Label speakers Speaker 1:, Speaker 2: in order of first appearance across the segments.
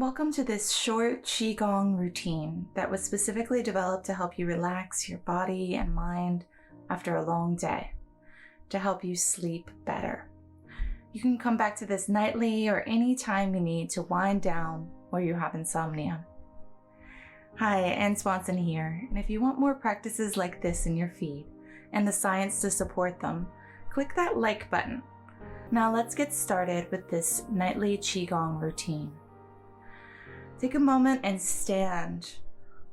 Speaker 1: Welcome to this short Qi Gong routine that was specifically developed to help you relax your body and mind after a long day, to help you sleep better. You can come back to this nightly or any time you need to wind down or you have insomnia. Hi, Ann Swanson here, and if you want more practices like this in your feed and the science to support them, click that like button. Now let's get started with this nightly Qi Gong routine. Take a moment and stand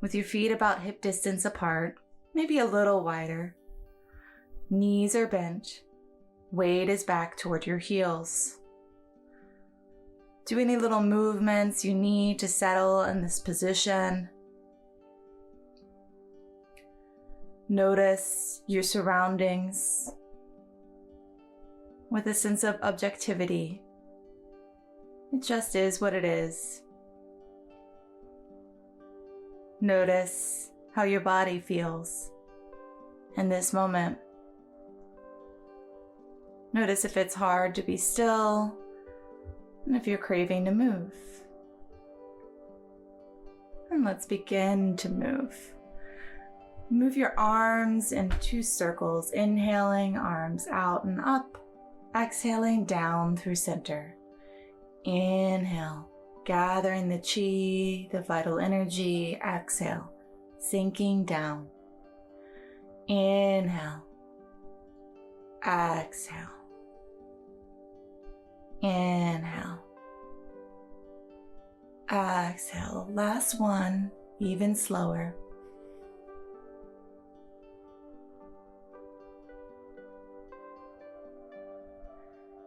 Speaker 1: with your feet about hip distance apart, maybe a little wider. Knees are bent. Weight is back toward your heels. Do any little movements you need to settle in this position. Notice your surroundings with a sense of objectivity. It just is what it is. Notice how your body feels in this moment. Notice if it's hard to be still and if you're craving to move. And let's begin to move. Move your arms in 2 circles, inhaling, arms out and up, exhaling down through center. Inhale. Gathering the qi, the vital energy, exhale, sinking down. Inhale, exhale, inhale, exhale. Last one, even slower.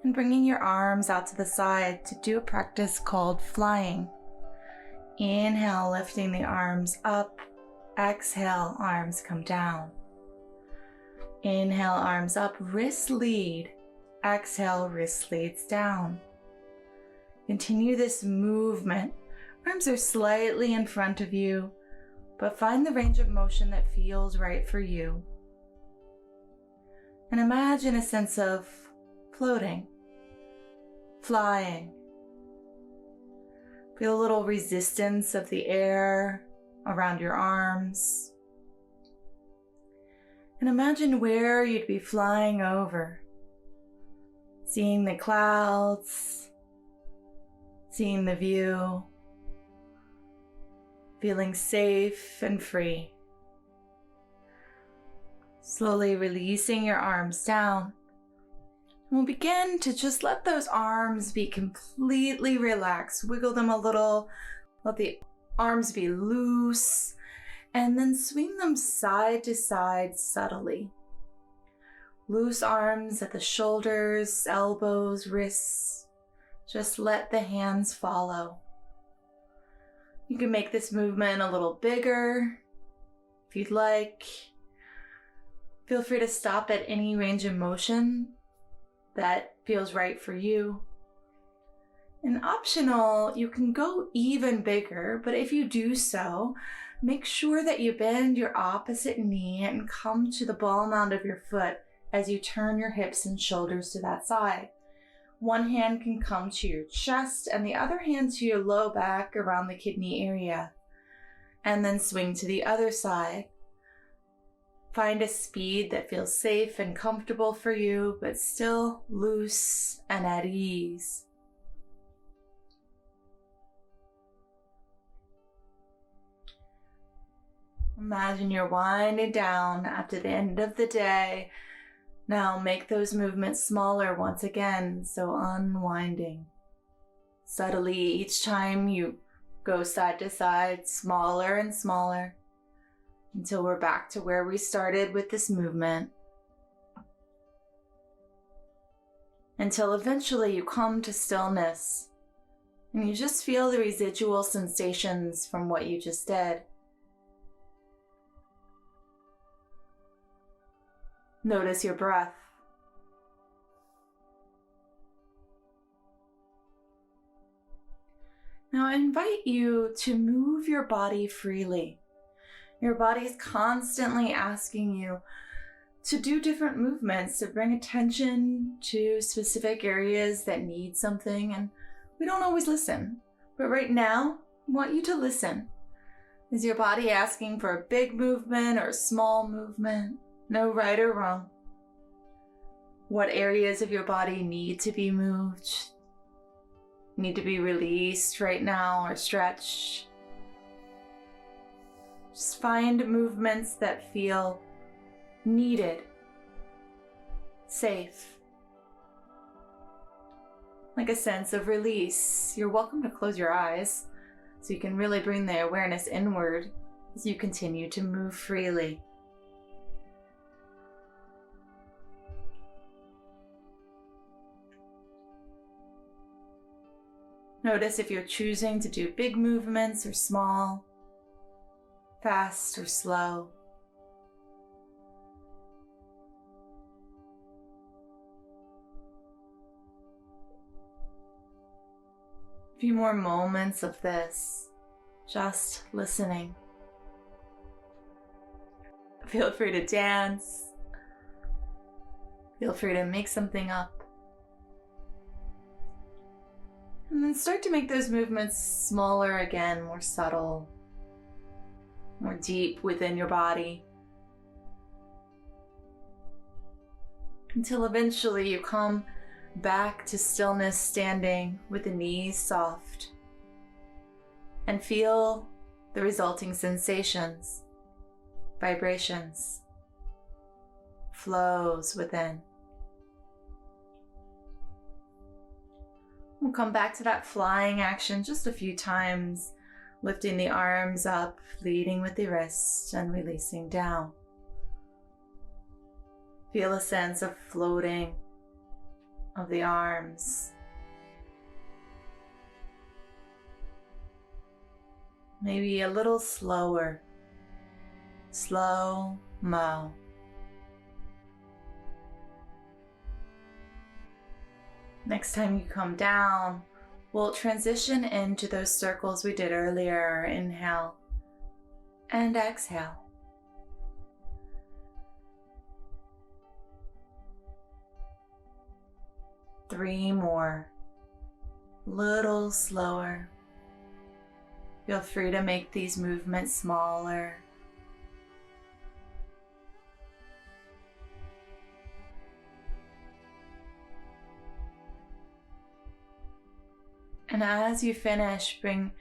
Speaker 1: And bringing your arms out to the side to do a practice called flying. Inhale, lifting the arms up. Exhale, arms come down. Inhale, arms up, wrist lead. Exhale, wrist leads down. Continue this movement. Arms are slightly in front of you, but find the range of motion that feels right for you. And imagine a sense of floating. Flying. Feel a little resistance of the air around your arms. And imagine where you'd be flying over. Seeing the clouds, seeing the view, feeling safe and free. Slowly releasing your arms down. We'll begin to just let those arms be completely relaxed. Wiggle them a little, let the arms be loose, and then swing them side to side subtly. Loose arms at the shoulders, elbows, wrists. Just let the hands follow. You can make this movement a little bigger if you'd like. Feel free to stop at any range of motion that feels right for you. And optional, you can go even bigger, but if you do so, make sure that you bend your opposite knee and come to the ball mount of your foot as you turn your hips and shoulders to that side. One hand can come to your chest and the other hand to your low back around the kidney area. And then swing to the other side. Find a speed that feels safe and comfortable for you, but still loose and at ease. Imagine you're winding down after the end of the day. Now make those movements smaller once again, so unwinding. Subtly, each time you go side to side, smaller and smaller, until we're back to where we started with this movement. Until eventually you come to stillness and you just feel the residual sensations from what you just did. Notice your breath. Now I invite you to move your body freely. Your body's constantly asking you to do different movements, to bring attention to specific areas that need something, and we don't always listen. But right now, I want you to listen. Is your body asking for a big movement or a small movement? No right or wrong. What areas of your body need to be moved? Need to be released right now or stretched? Just find movements that feel needed, safe, like a sense of release. You're welcome to close your eyes so you can really bring the awareness inward as you continue to move freely. Notice if you're choosing to do big movements or small, fast or slow. A few more moments of this, just listening. Feel free to dance. Feel free to make something up. And then start to make those movements smaller again, more subtle, more deep within your body. Until eventually you come back to stillness, standing with the knees soft, and feel the resulting sensations, vibrations, flows within. We'll come back to that flying action just a few times, lifting the arms up, leading with the wrists, and releasing down. Feel a sense of floating of the arms. Maybe a little slower, slow-mo. Next time you come down, we'll transition into those circles we did earlier. Inhale and exhale. Three more, little slower. Feel free to make these movements smaller. And as you finish, bring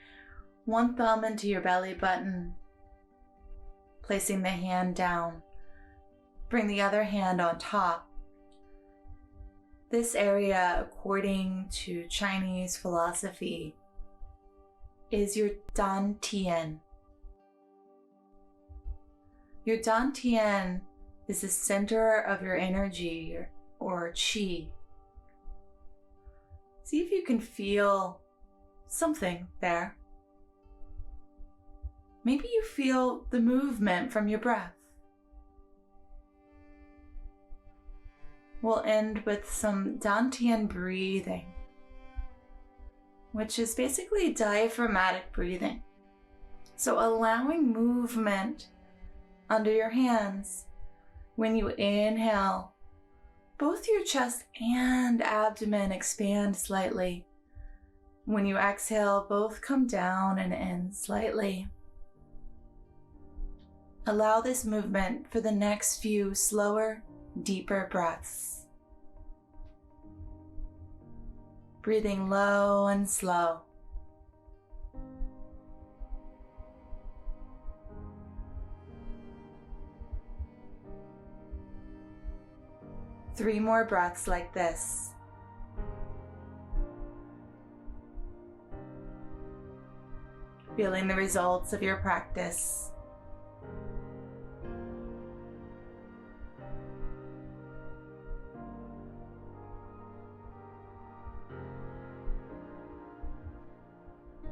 Speaker 1: one thumb into your belly button, placing the hand down. Bring the other hand on top. This area, according to Chinese philosophy, is your Dantian. Your Dantian is the center of your energy, or Qi. See if you can feel something there. Maybe you feel the movement from your breath. We'll end with some Dantian breathing, which is basically diaphragmatic breathing. So allowing movement under your hands. When you inhale, both your chest and abdomen expand slightly. When you exhale, both come down and in slightly. Allow this movement for the next few slower, deeper breaths. Breathing low and slow. Three more breaths like this. Feeling the results of your practice.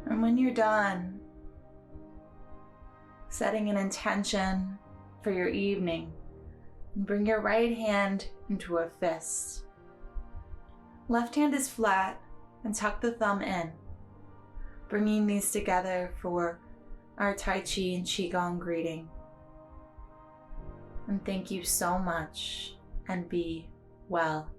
Speaker 1: And when you're done, setting an intention for your evening, bring your right hand into a fist. Left hand is flat and tuck the thumb in, bringing these together for our Tai Chi and Qi Gong greeting. And thank you so much, and be well.